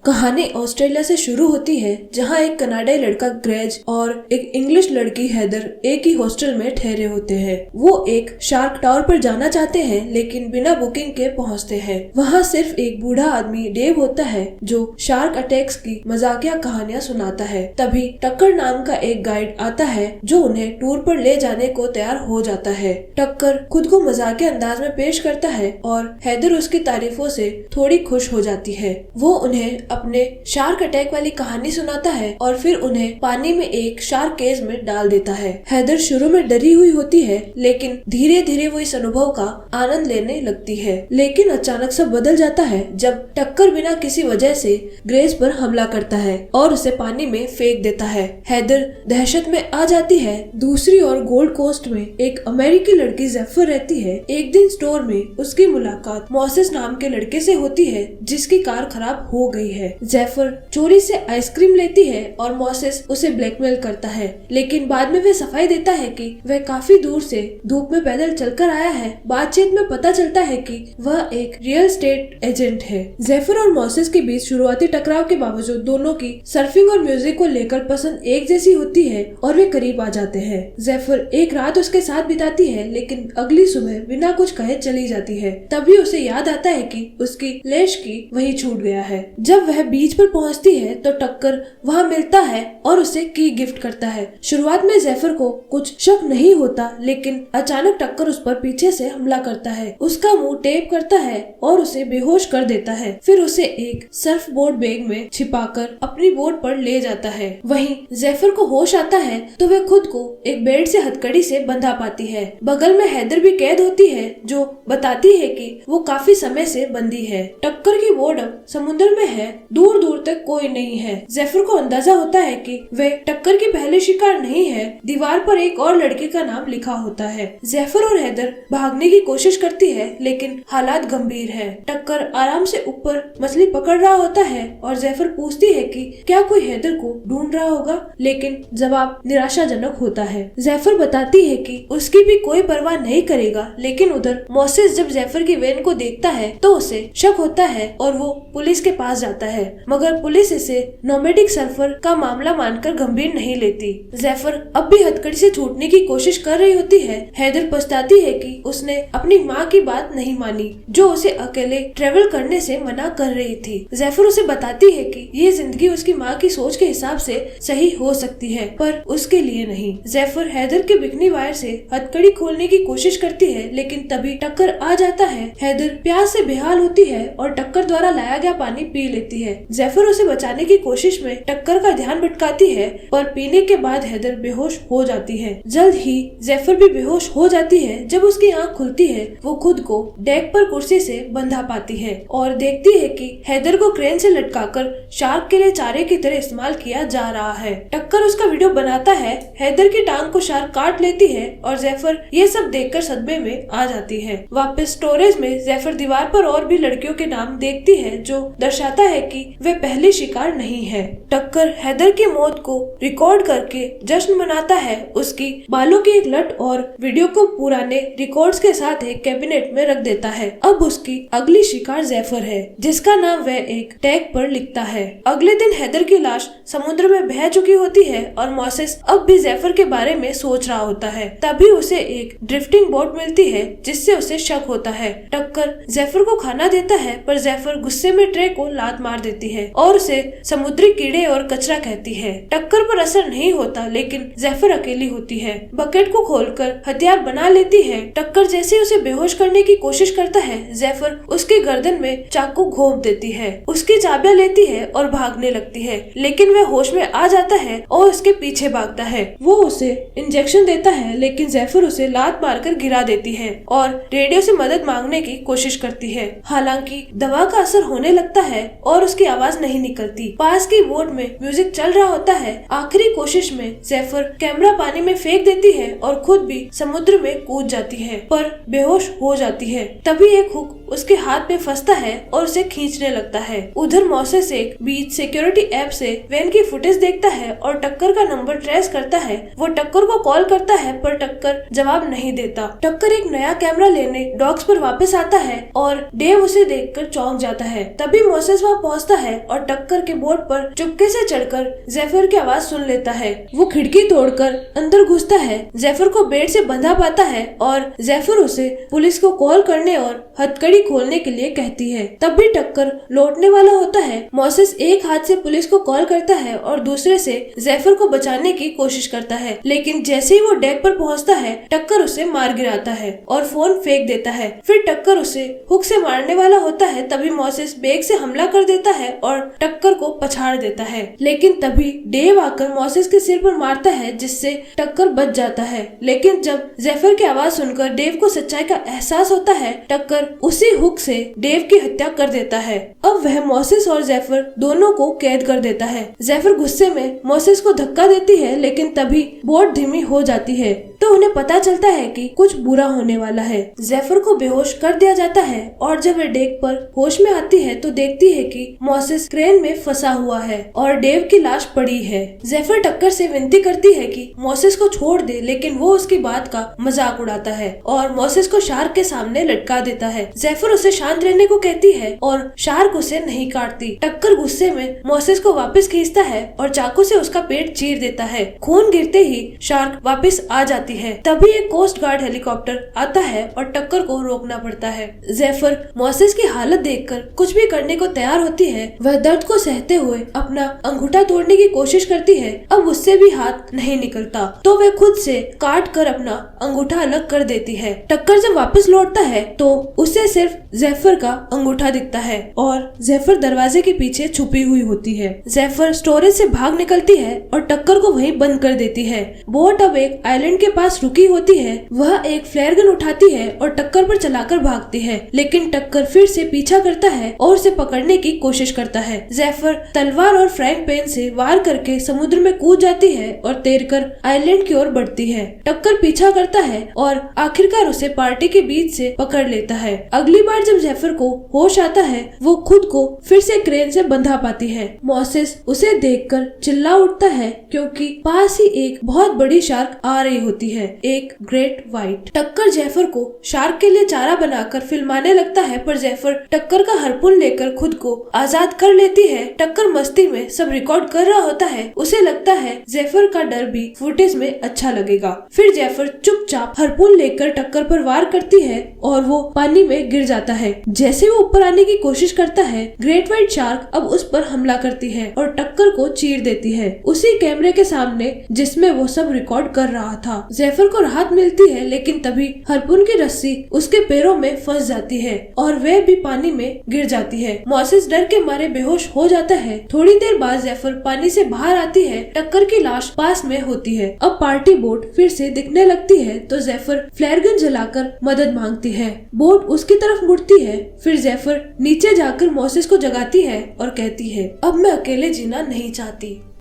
कहानी ऑस्ट्रेलिया से शुरू होती है, जहां एक कनाडाई लड़का ग्रेज और एक इंग्लिश लड़की हेदर एक ही हॉस्टल में ठहरे होते हैं। वो एक शार्क टावर पर जाना चाहते हैं, लेकिन बिना बुकिंग के पहुंचते हैं। वहां सिर्फ एक बूढ़ा आदमी डेव होता है जो शार्क अटैक्स की मजाकिया कहानियां सुनाता है। तभी टक्कर नाम का एक गाइड आता है जो उन्हें टूर पर ले जाने को तैयार हो जाता है। टक्कर खुद को मजाकिया अंदाज में पेश करता है और हेदर उसकी तारीफों से थोड़ी खुश हो जाती है। वो उन्हें अपने शार्क अटैक वाली कहानी सुनाता है और फिर उन्हें पानी में एक शार्क केज में डाल देता है। हेदर शुरू में डरी हुई होती है, लेकिन धीरे धीरे वो इस अनुभव का आनंद लेने लगती है। लेकिन अचानक सब बदल जाता है जब टक्कर बिना किसी वजह से ग्रेस पर हमला करता है और उसे पानी में फेंक देता है। हेदर दहशत में आ जाती है। दूसरी ओर गोल्ड कोस्ट में एक अमेरिकी लड़की जेफर रहती है। एक दिन स्टोर में उसकी मुलाकात मोसेस नाम के लड़के से होती है जिसकी कार खराब हो गई है। जेफर चोरी से आइसक्रीम लेती है और मोसेस उसे ब्लैकमेल करता है, लेकिन बाद में वह सफाई देता है कि वह काफी दूर से धूप में पैदल चलकर आया है। बातचीत में पता चलता है कि वह एक रियल एस्टेट एजेंट है। जेफर और मोसेस के बीच शुरुआती टकराव के बावजूद दोनों की सर्फिंग और म्यूजिक को लेकर पसंद एक जैसी होती है और वे करीब आ जाते हैं। जेफर एक रात उसके साथ बिताती है, लेकिन अगली सुबह बिना कुछ कहे चली जाती है। तभी उसे याद आता है कि उसकी लेश की वही छूट गया है। जब वह बीच पर पहुंचती है तो टक्कर वहां मिलता है और उसे की गिफ्ट करता है। शुरुआत में जेफर को कुछ शक नहीं होता, लेकिन अचानक टक्कर उस पर पीछे से हमला करता है। उसका मुंह टेप करता है और उसे बेहोश कर देता है। फिर उसे एक सर्फ बोर्ड बैग में छिपाकर अपनी बोट पर ले जाता है। वहीं जेफर को होश आता है तो वह खुद को एक बेड से हथकड़ी से बंधा पाती है। बगल में हेदर भी कैद होती है जो बताती है कि वो काफी समय से बंदी है। टक्कर की बोट अब समुद्र में है, दूर दूर तक कोई नहीं है। जेफर को अंदाजा होता है कि वे टक्कर की पहले शिकार नहीं है। दीवार पर एक और लड़के का नाम लिखा होता है। जेफर और हेदर भागने की कोशिश करती है, लेकिन हालात गंभीर है। टक्कर आराम से ऊपर मछली पकड़ रहा होता है और जेफर पूछती है कि क्या कोई हेदर को ढूंढ रहा होगा, लेकिन जवाब निराशाजनक होता है। जेफर बताती है कि उसकी भी कोई परवाह नहीं करेगा, लेकिन उधर मोसेस जब जेफर की वैन को देखता है तो उसे शक होता है और वो पुलिस के पास जाता है, मगर पुलिस इसे नोमैडिक सर्फर का मामला मानकर गंभीर नहीं लेती। जेफर अब भी हथकड़ी से छूटने की कोशिश कर रही होती है। हेदर पछताती है कि उसने अपनी माँ की बात नहीं मानी, जो उसे अकेले ट्रेवल करने से मना कर रही थी। जेफर उसे बताती है कि ये जिंदगी उसकी माँ की सोच के हिसाब से सही हो सकती है, पर उसके लिए नहीं। जेफर हेदर के बिकनी वायर से हथकड़ी खोलने की कोशिश करती है, लेकिन तभी टक्कर आ जाता है। हेदर प्यास से बेहाल होती है और टक्कर द्वारा लाया गया पानी पी लेती है। जेफर उसे बचाने की कोशिश में टक्कर का ध्यान भटकाती है, पर पीने के बाद हेदर बेहोश हो जाती है। जल्द ही जेफर भी बेहोश हो जाती है। जब उसकी आंख खुलती है वो खुद को डेक पर कुर्सी से बंधा पाती है और देखती है कि हेदर को क्रेन से लटकाकर शार्क के लिए चारे की तरह इस्तेमाल किया जा रहा है। टक्कर उसका वीडियो बनाता है। हेदर की टांग को शार्क काट लेती है और जेफर ये सब देखकर सदमे में आ जाती है। वापस स्टोरेज में जेफर दीवार पर और भी लड़कियों के नाम देखती है, जो दर्शाता है कि वे पहली शिकार नहीं है। टक्कर हेदर की मौत को रिकॉर्ड करके जश्न मनाता है। उसकी बालों की एक लट और वीडियो को पुराने रिकॉर्ड्स के साथ एक कैबिनेट में रख देता है। अब उसकी अगली शिकार जेफर है, जिसका नाम वह एक टैग पर लिखता है। अगले दिन हेदर की लाश समुद्र में बह चुकी होती है और मोसेस अब भी जेफर के बारे में सोच रहा होता है। तभी उसे एक ड्रिफ्टिंग बोट मिलती है, जिससे उसे शक होता है। टक्कर जेफर को खाना देता है, पर जेफर गुस्से में ट्रे को लात मार देती है और उसे समुद्री कीड़े और कचरा कहती है। टक्कर पर असर नहीं होता, लेकिन जेफर अकेली होती है। बकेट को खोलकर हथियार बना लेती है। टक्कर जैसे उसे बेहोश करने की कोशिश करता है, जेफर उसके गर्दन में चाकू घोंप देती है। उसकी चाबियां लेती है और भागने लगती है, लेकिन वह होश में आ जाता है और उसके पीछे भागता है। वो उसे इंजेक्शन देता है, लेकिन जेफर उसे लात मारकर गिरा देती है और रेडियो से मदद मांगने की कोशिश करती है। हालांकि दवा का असर होने लगता है और उसकी आवाज नहीं निकलती। पास की बोट में म्यूजिक चल रहा होता है। आखिरी कोशिश में जेफर कैमरा पानी में फेंक देती है और खुद भी समुद्र में कूद जाती है, पर बेहोश हो जाती है। तभी एक हुक उसके हाथ में फंसता है और उसे खींचने लगता है। उधर मोसेस एक बीच सिक्योरिटी ऐप से वैन की फुटेज देखता है और टक्कर का नंबर ट्रेस करता है। वो टक्कर को कॉल करता है, पर टक्कर जवाब नहीं देता। टक्कर एक नया कैमरा लेने डॉक्स पर वापस आता है और डेव उसे देखकर चौंक जाता है। तभी मोसेस वहाँ पहुंचता है और टक्कर के बोट पर चुपके से चढ़कर जेफर की आवाज सुन लेता है। वो खिड़की तोड़कर अंदर घुसता है, जेफर को बेड से बंधा पाता है और जेफर उसे पुलिस को कॉल करने और हथकड़ी खोलने के लिए कहती है। तब भी टक्कर लौटने वाला होता है। मोसेस एक हाथ से पुलिस को कॉल करता है और दूसरे से जेफर को बचाने की कोशिश करता है, लेकिन जैसे ही वो डेक पर पहुंचता है टक्कर उसे मार गिराता है और फोन फेंक देता है। फिर टक्कर उसे हुक से मारने वाला होता है, तभी मोसेस बैग से हमला कर देता है और टक्कर को पछाड़ देता है, लेकिन तभी डेव आकर मोसेस के सिर पर मारता है जिससे टक्कर बच जाता है। लेकिन जब जेफर की आवाज सुनकर डेव को सच्चाई का एहसास होता है, टक्कर उसी हुक से डेव की हत्या कर देता है। अब वह मोसेस और जेफर दोनों को कैद कर देता है। जेफर गुस्से में मोसेस को धक्का देती है, लेकिन तभी बोट धीमी हो जाती है तो उन्हें पता चलता है कि कुछ बुरा होने वाला है। जेफर को बेहोश कर दिया जाता है और जब वह डेक पर होश में आती है तो देखती है कि मोसेस क्रेन में फंसा हुआ है और डेव की लाश पड़ी है। जेफर टक्कर से विनती करती है कि मोसेस को छोड़ दे, लेकिन वो उसकी बात का मजाक उड़ाता है और मोसेस को शार्क के सामने लटका देता है। जेफर उसे शांत रहने को कहती है और शार्क उसे नहीं काटती। टक्कर गुस्से में मोसेस को वापस खींचता है और चाकू से उसका पेट चीर देता है। खून गिरते ही शार्क वापस आ जाती है। तभी एक कोस्ट गार्ड हेलीकॉप्टर आता है और टक्कर को रोकना पड़ता है। जेफर मोसेस की हालत देखकर कुछ भी करने को तैयार होती है। वह दर्द को सहते हुए अपना अंगूठा तोड़ने की कोशिश करती है। अब उससे भी हाथ नहीं निकलता तो वह खुद से काट कर अपना अंगूठा अलग कर देती है। टक्कर जब वापस लौटता है तो उसे सिर्फ जेफर का अंगूठा दिखता है और जेफर दरवाजे के पीछे छुपी हुई होती है। जेफर स्टोरेज से भाग निकलती है और टक्कर को वहीं बंद कर देती है। बोट अब एक आइलैंड के पास रुकी होती है। वह एक फ्लेयर गन उठाती है और टक्कर पर चलाकर भागती है, लेकिन टक्कर फिर से पीछा करता है और उसे पकड़ने की कोशिश करता है। जेफर तलवार और फ्राइंग पैन से वार करके समुद्र में कूद जाती है और तैरकर आइलैंड की ओर बढ़ती है। टक्कर पीछा करता है और आखिरकार उसे पार्टी के बीच से पकड़ लेता है। अगली बार जब जेफर को होश आता है वो खुद को फिर से क्रेन से बंधा पाती है। मोसेस उसे देखकर चिल्ला उठता है क्योंकि पास ही एक बहुत बड़ी शार्क आ रही होती है, एक ग्रेट व्हाइट। टक्कर जेफर को शार्क के लिए चारा बनाकर फिल्माने लगता है, पर जेफर टक्कर का हार्पून लेकर खुद को आजाद कर लेती है। टक्कर मस्ती में सब रिकॉर्ड कर रहा होता है। उसे लगता है जेफर का डर भी फुटेज में अच्छा लगेगा। फिर जेफर चुपचाप हार्पून लेकर टक्कर पर वार करती है और वो पानी में गिर जाता है। जैसे वो ऊपर आने की कोशिश करता है, ग्रेट व्हाइट शार्क अब उस पर हमला करती है और टक्कर को चीर देती है, उसी कैमरे के सामने जिसमें वो सब रिकॉर्ड कर रहा था। जेफर को राहत मिलती है, लेकिन तभी हार्पून की रस्सी उसके पैरों में फंस जाती है और वह भी पानी में गिर जाती है। मोसेस डर के मारे बेहोश हो जाता है। थोड़ी देर बाद जेफर पानी से बाहर आती है। टक्कर की लाश पास में होती है। अब पार्टी बोट फिर से दिखने लगती है तो जेफर फ्लेयर गन जलाकर मदद मांगती है। बोट उसकी तरफ मुड़ती है। फिर जेफर नीचे जाकर मोसेस को जगाती है और कहती है, अब मैं अकेले जीना नहीं चाहती।